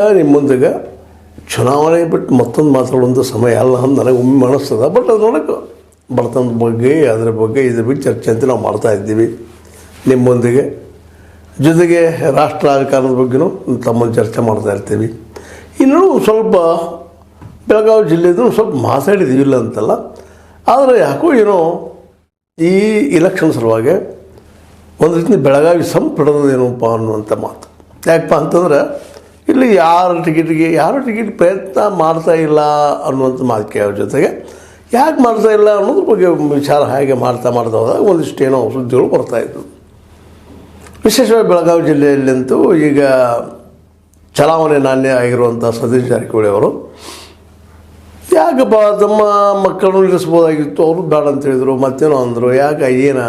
ನಿಮ್ಮ ಮುಂದೆಗೆ ಚುನಾವಣೆ ಬಿಟ್ಟು ಮತ್ತೊಂದು ಮಾತಾಡುವಂಥ ಸಮಯ ಅಲ್ಲ ಅಂತ ನನಗೆ ಒಮ್ಮೆ ಅನಿಸ್ತದೆ. ಬಟ್ ಅದು ನೋಡೋಕೆ ಬಡತನದ ಬಗ್ಗೆ ಇದ್ರ ಬಗ್ಗೆ ಚರ್ಚೆ ಅಂತ ನಾವು ಮಾಡ್ತಾಯಿದ್ದೀವಿ ನಿಮ್ಮ ಮುಂದೆಗೆ. ಜೊತೆಗೆ ರಾಷ್ಟ್ರ ರಾಜಕಾರಣದ ಬಗ್ಗೆನೂ ತಮ್ಮಲ್ಲಿ ಚರ್ಚೆ ಮಾಡ್ತಾ ಇರ್ತೀವಿ. ಇನ್ನೂ ಸ್ವಲ್ಪ ಬೆಳಗಾವಿ ಜಿಲ್ಲೆದು ಸ್ವಲ್ಪ ಮಾತಾಡಿದ್ದೀವಿ ಇಲ್ಲ ಅಂತಲ್ಲ, ಆದರೆ ಯಾಕೋ ಏನೋ ಈ ಇಲೆಕ್ಷನ್ ಸಲುವಾಗಿ ಒಂದು ರೀತಿ ಬೆಳಗಾವಿ ಸಂಪಡೋದೇನಪ್ಪ ಅನ್ನುವಂಥ ಮಾತು. ಯಾಕಪ್ಪ ಅಂತಂದ್ರೆ ಇಲ್ಲಿ ಯಾರು ಟಿಕೆಟ್ ಪ್ರಯತ್ನ ಮಾಡ್ತಾ ಇಲ್ಲ ಅನ್ನುವಂಥ ಮಾತಿಗೆ ಅವ್ರ ಜೊತೆಗೆ ಯಾಕೆ ಮಾಡ್ತಾ ಇಲ್ಲ ಅನ್ನೋದ್ರ ಬಗ್ಗೆ ವಿಚಾರ ಹಾಗೆ ಮಾಡ್ತಾ ಹೋದಾಗ ಒಂದಿಷ್ಟು ಏನೋ ಸುದ್ದಿಗಳು ಬರ್ತಾಯಿತ್ತು. ವಿಶೇಷವಾಗಿ ಬೆಳಗಾವಿ ಜಿಲ್ಲೆಯಲ್ಲಂತೂ ಈಗ ಚಲಾವಣೆ ನಾಣ್ಯ ಆಗಿರುವಂಥ ಸತೀಶ್ ಜಾರಕಿಹೊಳಿ ಅವರು ಯಾಕಪ್ಪ ತಮ್ಮ ಮಕ್ಕಳನ್ನು ಇಳಿಸ್ಬೋದಾಗಿತ್ತು, ಅವರು ಬೇಡ ಅಂತ ಹೇಳಿದರು, ಮತ್ತೇನೋ ಅಂದರು, ಯಾಕೆ ಏನ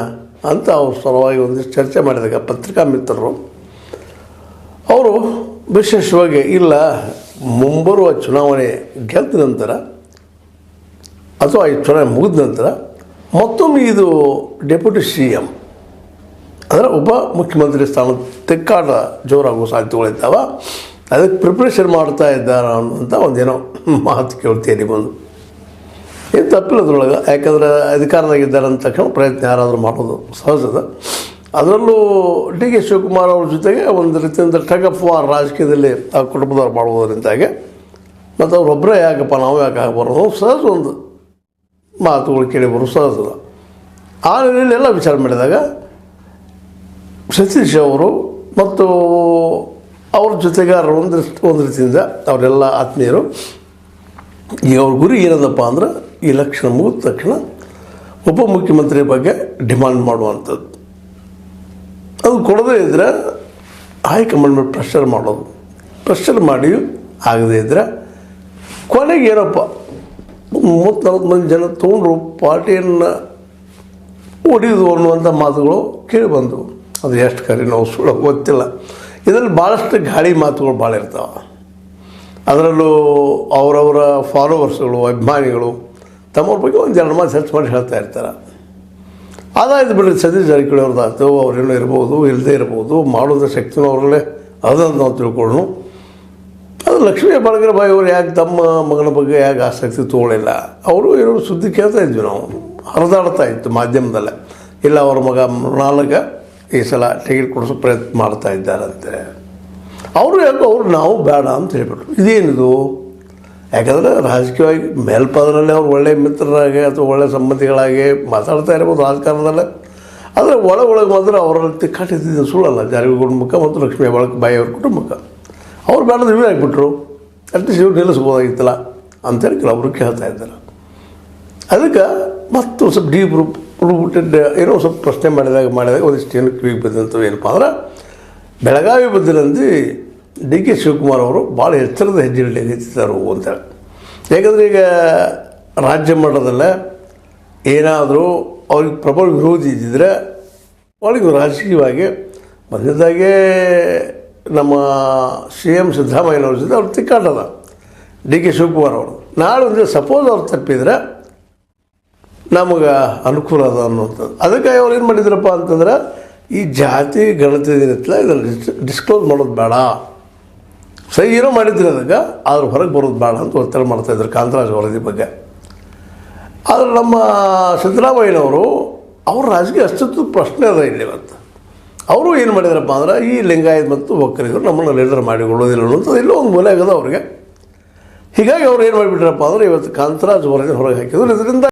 ಅಂತ ಅವ್ರ ಸಲುವಾಗಿ ಒಂದಿಷ್ಟು ಚರ್ಚೆ ಮಾಡಿದಾಗ ಪತ್ರಿಕಾ ಮಿತ್ರರು ಅವರು ವಿಶೇಷವಾಗಿ ಇಲ್ಲ ಮುಂಬರುವ ಚುನಾವಣೆ ಗೆದ್ದ ನಂತರ ಅಥವಾ ಈ ಚುನಾವಣೆ ಮುಗಿದ ನಂತರ ಮತ್ತೊಮ್ಮೆ ಇದು ಡೆಪ್ಯೂಟಿ CM ಅಂದರೆ ಉಪ ಮುಖ್ಯಮಂತ್ರಿ ಸ್ಥಾನ ತೆಕ್ಕಾಟ ಜೋರಾಗುವ ಸಾಧ್ಯತೆಗಳಿದ್ದಾವೆ, ಅದಕ್ಕೆ ಪ್ರಿಪ್ರೇಷನ್ ಮಾಡ್ತಾ ಇದ್ದಾರೆ ಅನ್ನುವಂಥ ಒಂದೇನೋ ಮಾತು ಕೇಳ್ತೀನಿ ಬಂದು. ಏನು ತಪ್ಪಿಲ್ಲದ್ರೊಳಗೆ, ಯಾಕಂದರೆ ಅಧಿಕಾರದಾಗಿದ್ದಾರೆ ಅಂದ ತಕ್ಷಣ ಪ್ರಯತ್ನ ಯಾರಾದರೂ ಮಾಡೋದು ಸಹಜದ. ಅದರಲ್ಲೂ DK ಶಿವಕುಮಾರ್ ಅವ್ರ ಜೊತೆಗೆ ಒಂದು ರೀತಿಯಿಂದ ಟಗ್ ಆಫ್ ವಾರ್ ರಾಜಕೀಯದಲ್ಲಿ ಆ ಕುಟುಂಬದವ್ರು ಮಾಡುವುದರಿಂದಾಗೆ ಮತ್ತು ಅವರೊಬ್ಬರೇ ಯಾಕಪ್ಪ ನಾವು ಯಾಕೆ ಬರೋದು ಸಹಜ ಒಂದು ಮಾತುಗಳು ಕೇಳಿ ಬರೋದು ಸಹಜದ. ಆ ನಿಟ್ಟಿನಲ್ಲಿ ಎಲ್ಲ ವಿಚಾರ ಮಾಡಿದಾಗ ಸತೀಶ್ ಅವರು ಮತ್ತು ಅವ್ರ ಜೊತೆಗಾರರು ಒಂದು ರೀತಿಯಿಂದ ಅವರೆಲ್ಲ ಆತ್ಮೀಯರು ಈಗ ಅವ್ರ ಗುರಿ ಏನದಪ್ಪ ಅಂದ್ರೆ ಇಲೆಕ್ಷನ್ ಮುಗಿದ ತಕ್ಷಣ ಉಪಮುಖ್ಯಮಂತ್ರಿ ಬಗ್ಗೆ ಡಿಮಾಂಡ್ ಮಾಡುವಂಥದ್ದು. ಅದು ಕೊಡದೇ ಇದ್ದರೆ ಹೈಕಮಾಂಡ್ ಮೇಲೆ ಪ್ರೆಷರ್ ಮಾಡಿ ಆಗದೇ ಇದ್ದರೆ ಕೊನೆಗೆ ಏನಪ್ಪ 30-40 ಮಂದಿ ಜನ ತೊಗೊಂಡ್ರು ಪಾರ್ಟಿಯನ್ನು ಹೊಡೆಯುವುದು ಅನ್ನುವಂಥ ಮಾತುಗಳು ಕೇಳಿಬಂದವು. ಅದು ಎಷ್ಟು ಕರೆ ನಾವು ಸುಳ್ಳು ಗೊತ್ತಿಲ್ಲ. ಇದರಲ್ಲಿ ಭಾಳಷ್ಟು ಗಾಳಿ ಮಾತುಗಳು ಭಾಳ ಇರ್ತಾವೆ. ಅದರಲ್ಲೂ ಅವರವರ ಫಾಲೋವರ್ಸ್ಗಳು ಅಭಿಮಾನಿಗಳು ತಮ್ಮವ್ರ ಬಗ್ಗೆ ಒಂದು 2 ಮಾತು ಸರ್ಚ್ ಮಾಡಿ ಹೇಳ್ತಾ ಇರ್ತಾರೆ. ಅದಾಯ್ತು ಬಿಡ್ರಿ, ಸತೀಶ್ ಜಾರಕಿಹೊಳಿ ಅವ್ರದ್ದಾಯ್ತು, ಅವ್ರೇನೋ ಇರ್ಬೋದು ಇಲ್ಲದೇ ಇರ್ಬೋದು, ಮಾಡೋದ್ರ ಶಕ್ತಿನೂ ಅವರಲ್ಲೇ ಅದಂತ ನಾವು ತಿಳ್ಕೊಳ್ಳೋಣ. ಅದು ಲಕ್ಷ್ಮೀ ಹೆಬ್ಬಾಳ್ಕರ್ ಬಾಯಿ ಅವರು ಯಾಕೆ ತಮ್ಮ ಮಗನ ಬಗ್ಗೆ ಯಾಕೆ ಆಸಕ್ತಿ ತೊಗೊಳ್ಳಿಲ್ಲ, ಅವರು ಏನೋ ಸುದ್ದಿ ಕೇಳ್ತಾ ಇದ್ವಿ, ನಾವು ಹರಿದಾಡ್ತಾ ಇತ್ತು ಮಾಧ್ಯಮದಲ್ಲೇ, ಇಲ್ಲ ಅವ್ರ ಮಗ ಮೃಣಾಲ್ಗೆ ಈ ಸಲ ಟಿಕೆಟ್ ಕೊಡಿಸೋ ಪ್ರಯತ್ನ ಮಾಡ್ತಾ ಇದ್ದಾರಂತೆ. ಅವರು ಯಾಕೋ ನಾವು ಬೇಡ ಅಂತ ಹೇಳ್ಬಿಟ್ರು. ಇದೇನಿದು? ಯಾಕಂದರೆ ರಾಜಕೀಯವಾಗಿ ಮೇಲ್ಪದರಲ್ಲೇ ಅವ್ರು ಒಳ್ಳೆಯ ಮಿತ್ರರಾಗಿ ಅಥವಾ ಒಳ್ಳೆಯ ಸಂಬಂಧಿಗಳಾಗಿ ಮಾತಾಡ್ತಾ ಇರ್ಬೋದು ರಾಜಕಾರಣದಲ್ಲೇ, ಆದರೆ ಒಳಗೆ ಮಾತ್ರ ಅವರಲ್ಲಿ ತಿಕ್ಕಾಟಿದ್ದು ಸುಳ್ಳಲ್ಲ. ಜಾರಕಿಹೊಳಿ ಕುಟುಂಬಕ್ಕೆ ಮತ್ತು ಲಕ್ಷ್ಮೀ ಹೆಬ್ಬಾಳ್ಕರ್ ಬಾಯಿ ಅವ್ರ ಕುಟುಂಬಕ್ಕೆ ಅವ್ರು ಬೇಡದ ಇವೇ ಆಗಿಬಿಟ್ರು, ಅಟ್ಲೀಸ್ಟ್ ಇವ್ರು ನಿಲ್ಲಿಸ್ಬೋದಾಗಿತ್ತಲ್ಲ ಅಂತೇಳಿ ಕೆಲವೊಬ್ರು ಕೇಳ್ತಾ ಇದ್ದಾರೆ. ಅದಕ್ಕೆ ಮತ್ತು ಸ್ವಲ್ಪ ಡೀಪ್ ರೂಟೆಡ್ ಏನೋ ಸ್ವಲ್ಪ ಪ್ರಶ್ನೆ ಮಾಡಿದಾಗ ಒಂದಿಷ್ಟು ಏನು ಕಿವಿಗೆ ಬಿದ್ದಂಥವು ಏನಪ್ಪ ಅಂದ್ರೆ ಬೆಳಗಾವಿ ಬದಲಂದು DK ಶಿವಕುಮಾರ್ ಅವರು ಭಾಳ ಎಚ್ಚರದ ಹೆಜ್ಜೆ ಇಡ್ಲಿಕ್ಕಿದ್ದಾರೆ ಅಂತೇಳಿ. ಯಾಕಂದರೆ ಈಗ ರಾಜ್ಯ ಮಟ್ಟದಲ್ಲೇ ಏನಾದರೂ ಅವ್ರಿಗೆ ಪ್ರಬಲ ವಿರೋಧಿ ಇದ್ದಿದ್ರೆ ಅವ್ರಿಗೆ ರಾಜಕೀಯವಾಗಿ ಮೊದಲದಾಗೆ ನಮ್ಮ CM ಸಿದ್ದರಾಮಯ್ಯನವ್ರ ಜೊತೆ ಅವ್ರು ತಿಕ್ಕಾಟದ DK ಶಿವಕುಮಾರ್ ಅವರು. ನಾಳೆ ಒಂದು ಸಪೋಸ್ ಅವ್ರು ತಪ್ಪಿದರೆ ನಮಗೆ ಅನುಕೂಲ ಅದ ಅನ್ನುವಂಥದ್ದು. ಅದಕ್ಕೆ ಅವ್ರು ಏನು ಮಾಡಿದ್ರಪ್ಪ ಅಂತಂದ್ರೆ ಈ ಜಾತಿ ಗಣತಿ ಏನಿತ್ತಲ್ಲ ಇದರಲ್ಲಿ ಡಿಸ್ಕ್ಲೋಸ್ ಮಾಡೋದು ಬೇಡ, ಸಹಿ ಏನೋ ಮಾಡಿದ್ರು ಅದಕ್ಕೆ, ಆದ್ರೆ ಹೊರಗೆ ಬರೋದು ಬೇಡ ಅಂತ ಒತ್ತಡ ಮಾಡ್ತಾಯಿದ್ರು ಕಾಂತರಾಜ್ ವರದಿ ಬಗ್ಗೆ. ಆದರೆ ನಮ್ಮ ಸಿದ್ದರಾಮಯ್ಯನವರು ಅವ್ರ ರಾಜಕೀಯ ಅಸ್ತಿತ್ವದ ಪ್ರಶ್ನೆ ಅದ ಇಲ್ಲಿ ಇವತ್ತು. ಅವರು ಏನು ಮಾಡಿದ್ರಪ್ಪ ಅಂದ್ರೆ ಈ ಲಿಂಗಾಯತ್ ಮತ್ತು ಒಕ್ಕಲಿಗರು ನಮ್ಮನ್ನು ಲೀಡರ್ ಮಾಡಿಕೊಳ್ಳೋದಿಲ್ಲ ಅನ್ನೋಂಥದ್ದು ಎಲ್ಲೋ ಒಂದು ಮೂಲೆ ಆಗದ ಅವ್ರಿಗೆ. ಹೀಗಾಗಿ ಅವ್ರು ಏನು ಮಾಡಿಬಿಟ್ರಪ್ಪ ಅಂದರೆ ಇವತ್ತು ಕಾಂತರಾಜ್ ವರದಿ ಹೊರಗೆ ಹಾಕಿದ್ರು. ಇದರಿಂದ